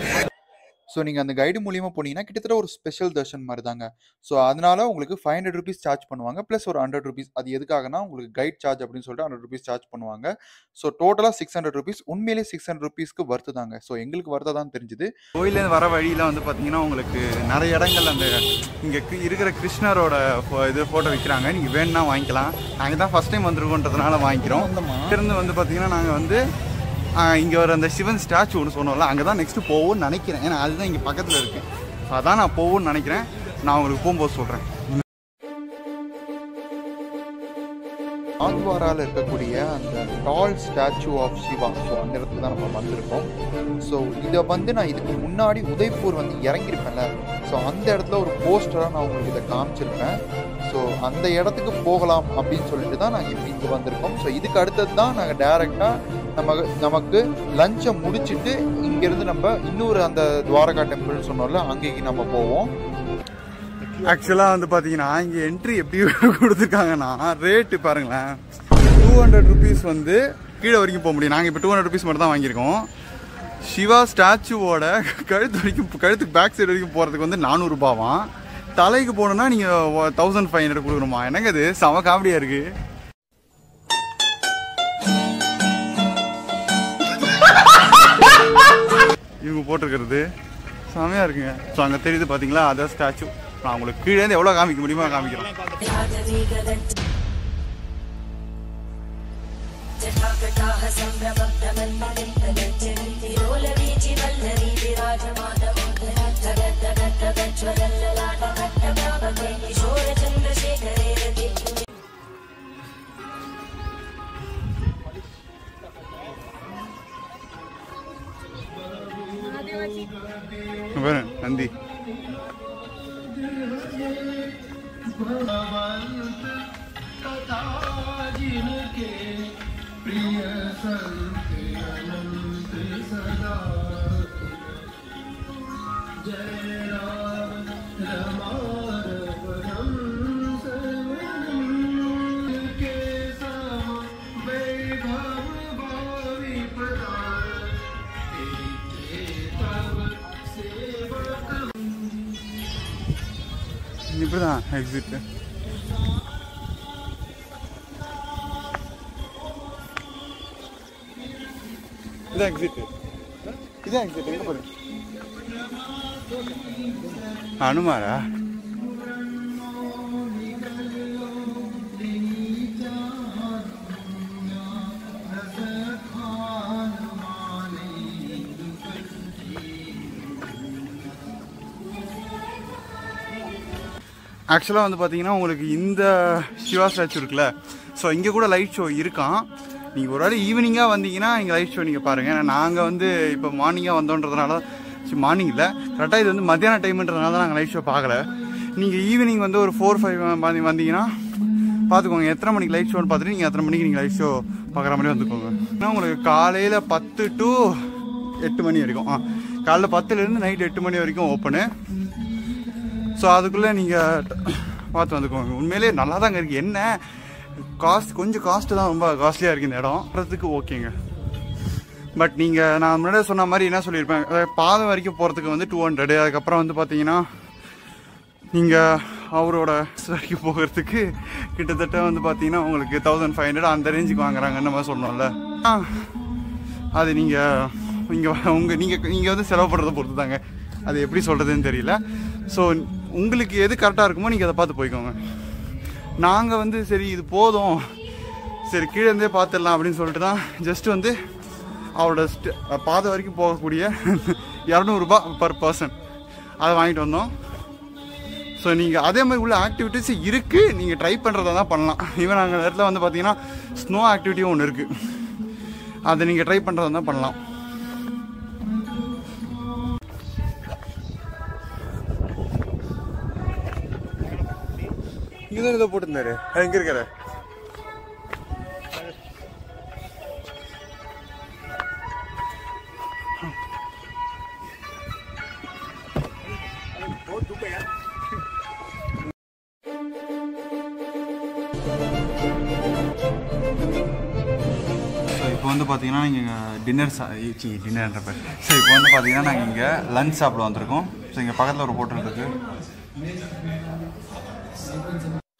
ஸோ நீங்கள் அந்த கைடு மூலியமாக போனீங்கன்னா கிட்டத்தட்ட ஒரு ஸ்பெஷல் தர்ஷன் மாதிரி தாங்க. ஸோ அதனால உங்களுக்கு 500 rupees சார்ஜ் பண்ணுவாங்க, ப்ளஸ் ஒரு 100 rupees. அது எதுக்காகனா உங்களுக்கு கைட் சார்ஜ் அப்படின்னு சொல்லிட்டு 100 rupees சார்ஜ் பண்ணுவாங்க. ஸோ டோட்டலாக 600 rupees. உண்மையிலே 600 rupeesக்கு வர்த்து தாங்க. ஸோ எங்களுக்கு வர்த்தா தான் தெரிஞ்சுது. கோயிலேருந்து வர வழியில் வந்து பார்த்தீங்கன்னா உங்களுக்கு நிறைய இடங்கள் அந்த இங்கே இருக்கிற கிருஷ்ணரோட ஃபோட்டோ விற்கிறாங்க. நீங்கள் வேணும்னா வாங்கிக்கலாம். நாங்கள் தான் ஃபஸ்ட் டைம் வந்துருக்கோன்றதுனால வாங்கிக்கிறோம். இருந்து வந்து பார்த்தீங்கன்னா நாங்கள் வந்து இங்கே ஒரு அந்த சிவன் ஸ்டாச்சு ஒன்று சொன்னோம்ல, அங்கே தான் நெக்ஸ்ட்டு போவோம்னு நினைக்கிறேன். ஏன்னா அதுதான் இங்கே பக்கத்தில் இருக்குது. ஸோ அதான் நான் போவோம்னு நினைக்கிறேன். நான் உங்களுக்கு போகும்போது சொல்கிறேன். ஆத்வாராவில் இருக்கக்கூடிய அந்த டால் ஸ்டாச்சு ஆஃப் சிவா, ஸோ அந்த இடத்துல தான் நம்ம வந்திருக்கோம். ஸோ இதை வந்து நான் இதுக்கு முன்னாடி உதய்பூர் வந்து இறங்கியிருப்பேன்ல, ஸோ அந்த இடத்துல ஒரு போஸ்டராக நான் உங்களுக்கு இதை காமிச்சிருப்பேன். ஸோ அந்த இடத்துக்கு போகலாம் அப்படின்னு சொல்லிட்டு தான் நாங்கள் இப்போ இங்கே வந்திருக்கோம். ஸோ இதுக்கு அடுத்தது தான் நாங்கள் டைரெக்டாக நமக்கு லஞ்சை முடிச்சுட்டு இங்கேருந்து நம்ம இன்னொரு அந்த துவாரகா டெம்பிள்னு சொன்னோம்ல அங்கேக்கு நம்ம போவோம். ஆக்சுவலாக வந்து பார்த்தீங்கன்னா இங்கே என்ட்ரி எப்படி கொடுத்துருக்காங்கன்னா ரேட்டு பாருங்களேன். 200 rupees வந்து கீழே வரைக்கும் போக முடியும். நாங்கள் இப்போ 200 rupees மட்டும் தான் வாங்கியிருக்கோம். சிவா ஸ்டாச்சுவோட கழுத்துக்கு பேக் சைடு வரைக்கும் போகிறதுக்கு வந்து 400 ரூபாவாம். தலைக்கு போகணுன்னா நீங்கள் 1500 கொடுக்கணுமா? என்னங்க இது செம காமெடியாக இருக்குது. இவங்க போட்டிருக்கிறது செமையாக இருக்குங்க. ஸோ அங்கே தெரியுது பார்த்தீங்களா, அதான் ஸ்டாச்சு. நான் உங்களுக்கு கீழேருந்து எவ்வளோ காமிக்க முடியுமோ காமிக்கிறேன். நந்தி இப்படிதான் எக்ஸிட். இதான் எக்ஸிட். இதான் எக்ஸிட். எங்க போறீங்க? அனுமாரா? ஆக்சுவலாக வந்து பார்த்தீங்கன்னா உங்களுக்கு இந்த சிவா ஸ்டாச்சு இருக்குல்ல, ஸோ இங்கே கூட லைட் ஷோ இருக்கான். நீங்கள் ஒரு வேளை ஈவினிங்காக வந்தீங்கன்னா இங்கே லைட் ஷோ நீங்கள் பாருங்கள். ஏன்னா நாங்கள் வந்து இப்போ மார்னிங்காக வந்தோன்றதுனால, மார்னிங் இல்லை கரெக்டாக இது வந்து மத்தியான டைமுன்றதுனால தான் நாங்கள் லைட் ஷோ பார்க்கல. நீங்கள் ஈவினிங் வந்து ஒரு 4-5 வந்தீங்கன்னா பார்த்துக்கோங்க எத்தனை மணிக்கு லைட் ஷோன்னு பார்த்துட்டு நீங்கள் எத்தனை மணிக்கு நீங்கள் லைட் ஷோ பார்க்குற மாதிரி வந்துக்கோங்க. ஏன்னா உங்களுக்கு காலையில் 10 to 8 மணி வரைக்கும், காலையில் 10லேருந்து நைட் 8 மணி வரைக்கும் ஓப்பனு. ஸோ அதுக்குள்ளே நீங்கள் பார்த்து வந்துக்கோங்க. உண்மையிலே நல்லா தாங்க இருக்குது. என்ன கொஞ்சம் காஸ்ட்டு தான், ரொம்ப காஸ்ட்லியாக இருக்குது இந்த இடம். வர்றதுக்கு ஓகேங்க. பட் நீங்கள் நான் முன்னாடியே சொன்ன மாதிரி என்ன சொல்லியிருப்பேன், பாதம் வரைக்கும் போகிறதுக்கு வந்து 200. அதுக்கப்புறம் வந்து பார்த்தீங்கன்னா நீங்கள் அவரோட வரைக்கும் போகிறதுக்கு கிட்டத்தட்ட வந்து பார்த்தீங்கன்னா உங்களுக்கு 1500 அந்த ரேஞ்சுக்கு வாங்குறாங்கன்னு நம்ம சொன்னோம்ல. அது நீங்கள் வந்து செலவு பண்ணுறதை பொறுத்து தாங்க, அது எப்படி சொல்கிறதுன்னு தெரியல. ஸோ உங்களுக்கு எது கரெக்டாக இருக்குமோ நீங்கள் அதை பார்த்து போய்க்கோங்க. நாங்கள் வந்து சரி இது போதும், சரி கீழே இருந்தே பார்த்துடலாம் அப்படின்னு சொல்லிட்டு தான் ஜஸ்ட் வந்து அவரோட பாதை வரைக்கும் போகக்கூடிய 200 ரூபாய் பர் பர்சன் அதை வாங்கிட்டு வந்தோம். ஸோ நீங்கள் அதே மாதிரி உள்ள ஆக்டிவிட்டீஸ் இருக்குது, நீங்கள் ட்ரை பண்ணுறதா தான் பண்ணலாம். ஈவன் அங்கே இடத்துல வந்து பார்த்தீங்கன்னா ஸ்னோ ஆக்டிவிட்டியும் ஒன்று இருக்குது, அதை நீங்கள் ட்ரை பண்ணுறதா தான் பண்ணலாம். இங்கே தான் ஏதோ போட்டிருந்தாரு, எங்கே இருக்காரு? இப்போ வந்து பார்த்தீங்கன்னா நீங்கள் டின்னர்ன்றப்ப ஸோ இப்போ வந்து பார்த்தீங்கன்னா நாங்கள் இங்கே லஞ்ச் சாப்பிட வந்திருக்கோம். ஸோ இங்கே பக்கத்தில் ஒரு ஹோட்டல் இருக்குது.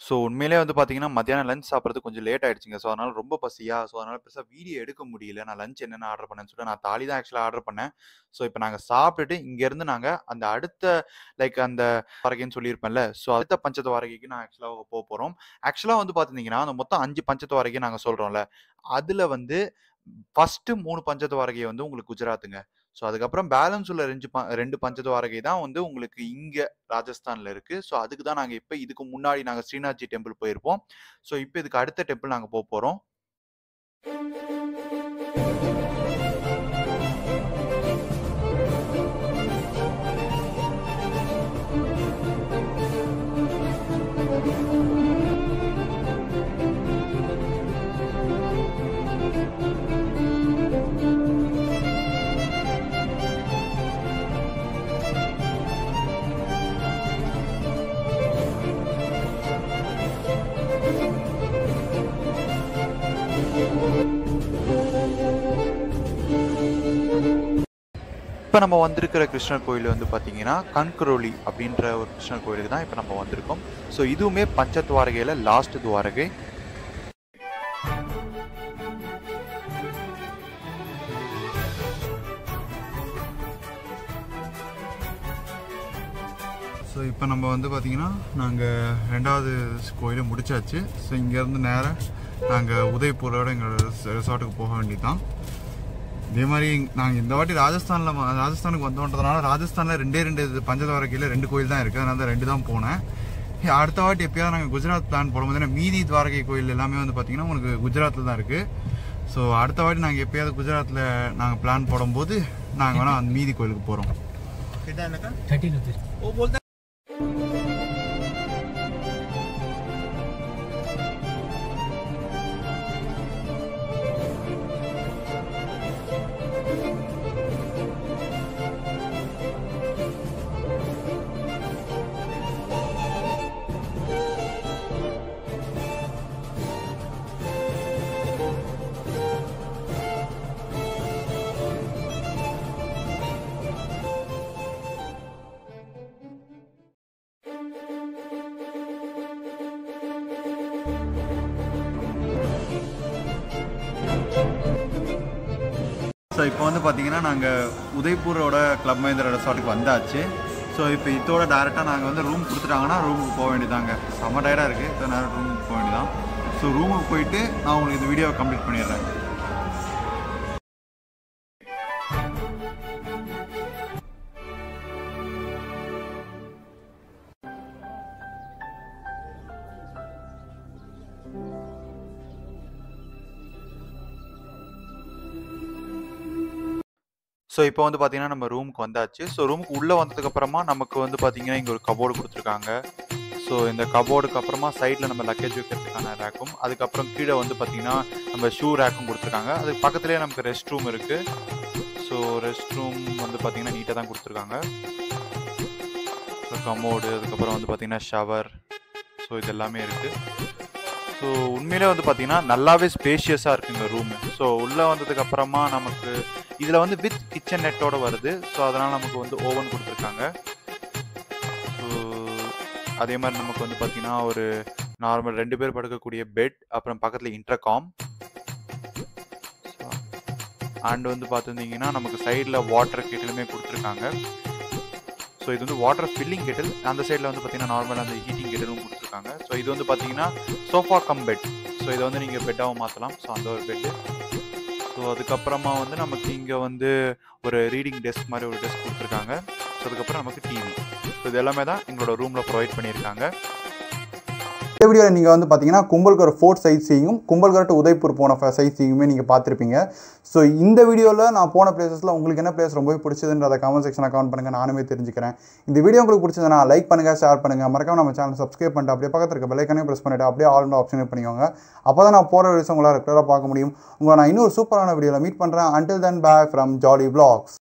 ஸோ உண்மையிலே வந்து பார்த்தீங்கன்னா மத்தியானம் லஞ்ச் சாப்பிட்றது கொஞ்சம் லேட் ஆகிடுச்சிங்க. ஸோ அதனால் ரொம்ப பசியா, ஸோ அதனால் பெருசாக வீடியோ எடுக்க முடியல. நான் லஞ்ச் என்னென்ன ஆர்டர் பண்ணேன்னு சொல்லிட்டு நான் தாலி தான் ஆக்சுவலாக ஆர்டர் பண்ணேன். ஸோ இப்போ நாங்கள் சாப்பிட்டுட்டு இங்கேருந்து நாங்கள் அந்த அடுத்த அந்த வாரகைன்னு சொல்லியிருப்பேன்ல, ஸோ அடுத்த பஞ்சத்து வாரகைக்கு நான் ஆக்சுவலாக போக போகிறோம். ஆக்சுவலாக வந்து பார்த்துட்டிங்கன்னா அந்த மொத்தம் 5 பஞ்சத்து வாரகை நாங்கள் சொல்கிறோம்ல, அதில் வந்து ஃபஸ்ட்டு 3 பஞ்சத்து வாரகை வந்து உங்களுக்கு குஜராத்துங்க. ஸோ அதுக்கப்புறம் பேலன்ஸ் உள்ள 2 பஞ்சத்து வாரகை தான் வந்து உங்களுக்கு இங்கே ராஜஸ்தானில் இருக்குது. ஸோ அதுக்கு தான் நாங்கள் இப்போ இதுக்கு முன்னாடி நாங்கள் ஸ்ரீநாத்ஜி டெம்பிள் போயிருப்போம். ஸோ இப்போ இதுக்கு அடுத்த டெம்பிள் நாங்கள் போக போகிறோம். இப்போ நம்ம வந்திருக்கிற கிருஷ்ணர் கோயில் வந்து பார்த்தீங்கன்னா கன்கரோலி அப்படின்ற ஒரு கிருஷ்ணர் கோயிலுக்கு தான் இப்போ நம்ம வந்திருக்கோம். ஸோ இதுவுமே பஞ்சத்வாரகையில் லாஸ்ட் துவாரகை. ஸோ இப்போ நம்ம வந்து பார்த்திங்கன்னா நாங்கள் 2வது கோயிலை முடிச்சாச்சு. ஸோ இங்கேருந்து நேராக நாங்கள் உதய்பூரோட எங்கள் ரெசார்ட்டுக்கு போக வேண்டியதுதான். இதே மாதிரி நாங்கள் இந்த வாட்டி ராஜஸ்தானுக்கு வந்தோன்றதுனால ராஜஸ்தானில் 2 பஞ்சத்வாரகையில் 2 கோயில் தான் இருக்குது, அதனால தான் 2 தான் போனேன். அடுத்த வாட்டி எப்போயாவது நாங்கள் குஜராத் பிளான் போடும்போது மீதி துவாரகை கோயில் எல்லாமே வந்து பார்த்திங்கன்னா உங்களுக்கு குஜராத்தில் தான் இருக்குது. ஸோ அடுத்த வாட்டி நாங்கள் எப்போயாவது குஜராத்தில் நாங்கள் பிளான் போடும்போது நாங்கள் வேணால் அந்த மீதி கோயிலுக்கு போகிறோம். ஸோ இப்போ வந்து பார்த்தீங்கன்னா நாங்கள் உதய்பூரோட கிளப் மஹிந்திரா ரெசார்ட்டுக்கு வந்தாச்சு. ஸோ இப்போ இதோட டேரெக்டாக நாங்கள் வந்து ரூம் கொடுத்துட்டாங்கன்னா ரூமுக்கு போக வேண்டியதாங்க. செம்ம டயர்டாக இருக்குது, இப்போ நேரம் ரூமுக்கு போக வேண்டியதான். ஸோ ரூமுக்கு போயிட்டு நான் உங்களுக்கு இந்த வீடியோவை கம்ப்ளீட் பண்ணிடுறேன். ஸோ இப்போ வந்து பார்த்தீங்கன்னா நம்ம ரூமுக்கு வந்தாச்சு. ஸோ ரூமுக்கு உள்ளே வந்ததுக்கப்புறமா நமக்கு வந்து பார்த்தீங்கன்னா இங்கே ஒரு கபோர்டு கொடுத்துருக்காங்க. ஸோ இந்த கபோர்டுக்கு அப்புறமா சைடில் நம்ம லக்கேஜ் வைக்கிறதுக்கான ரேக்கும், அதுக்கப்புறம் கீழே வந்து பார்த்தீங்கன்னா நம்ம ஷூ ரேக்கும் கொடுத்துருக்காங்க. அதுக்கு பக்கத்துலேயே நமக்கு ரெஸ்ட் ரூம் இருக்குது. ஸோ ரெஸ்ட் ரூம் வந்து பார்த்தீங்கன்னா நீட்டாக தான் கொடுத்துருக்காங்க. ஸோ கமோடு, அதுக்கப்புறம் வந்து பார்த்தீங்கன்னா ஷவர், ஸோ இது எல்லாமே இருக்குது. ஸோ உண்மையிலே வந்து பார்த்தீங்கன்னா நல்லாவே ஸ்பேஷியஸாக இருக்குங்க ரூமு. ஸோ உள்ளே வந்ததுக்கப்புறமா நமக்கு இதில் வந்து வித் கிச்சன் நெட்டோடு வருது. ஸோ அதனால் நமக்கு வந்து ஓவன் கொடுத்துருக்காங்க. ஸோ அதே மாதிரி நமக்கு வந்து பார்த்தீங்கன்னா ஒரு நார்மல் 2 பேர் படுக்கக்கூடிய பெட், அப்புறம் பக்கத்தில் இன்டர்காம். அண்ட் வந்து பார்த்துருந்தீங்கன்னா நமக்கு சைடில் வாட்டர் கெட்டிலுமே கொடுத்துருக்காங்க. ஸோ இது வந்து வாட்டர் ஃபில்லிங் கெட்டில். அந்த சைடில் வந்து பார்த்தீங்கன்னா நார்மலாக அந்த ஹீட்டிங் கெட்டிலும் கொடுத்துருக்காங்க. ஸோ இது வந்து பார்த்தீங்கன்னா சோஃபா கம் பெட். ஸோ இதை வந்து நீங்கள் பெட்டாகவும் மாற்றலாம். ஸோ அந்த ஒரு பெட்டு. ஸோ அதுக்கப்புறமா வந்து நமக்கு இங்கே வந்து ஒரு ரீடிங் டெஸ்க் மாதிரி ஒரு டெஸ்க் கொடுத்துருக்காங்க. ஸோ அதுக்கப்புறம் நமக்கு டிவி. ஸோ இது எல்லாமே தான் எங்களோட ரூமில் ப்ரொவைட் பண்ணியிருக்காங்க. இந்த வீடியோவில் நீங்கள் வந்து பார்த்தீங்கன்னா கும்பல்கர் ஃபோர்ட் சைட் சீயிங்கும் கும்பல்கர் டு உதய்பூர் போன சைட் சீயிங்குமே நீங்கள் பார்த்துருப்பீங்க. ஸோ இந்த வீடியோவில் நான் போன பிளேசஸில் உங்களுக்கு என்ன பிளேஸ் ரொம்பவே பிடிச்சதுன்றதை கமெண்ட் செக்ஷனில் கமெண்ட் பண்ணுங்கள், நானுமே தெரிஞ்சுக்கிறேன். இந்த வீடியோ உங்களுக்கு பிடிச்சதுன்னா லைக் பண்ணுங்கள், ஷேர் பண்ணுங்கள், மறக்காம நம்ம சேனல் சப்ஸ்கிரைப் பண்ணிட்டு அப்படியே பக்கத்தில் இருக்க பெல் ஐக்கானே ப்ரெஸ் பண்ணிவிட்டு அப்படியே ஆல் ஆப்ஷன் பண்ணிக்கோங்க. அப்போ தான் நான் போகிற வீடியோஸ் உங்களால் ரெகுலராக பார்க்க முடியும். உங்களை நான் இன்னொரு சூப்பரான வீடியோவில் மீட் பண்ணுறேன். Until then, bye from Jolly Vlogs.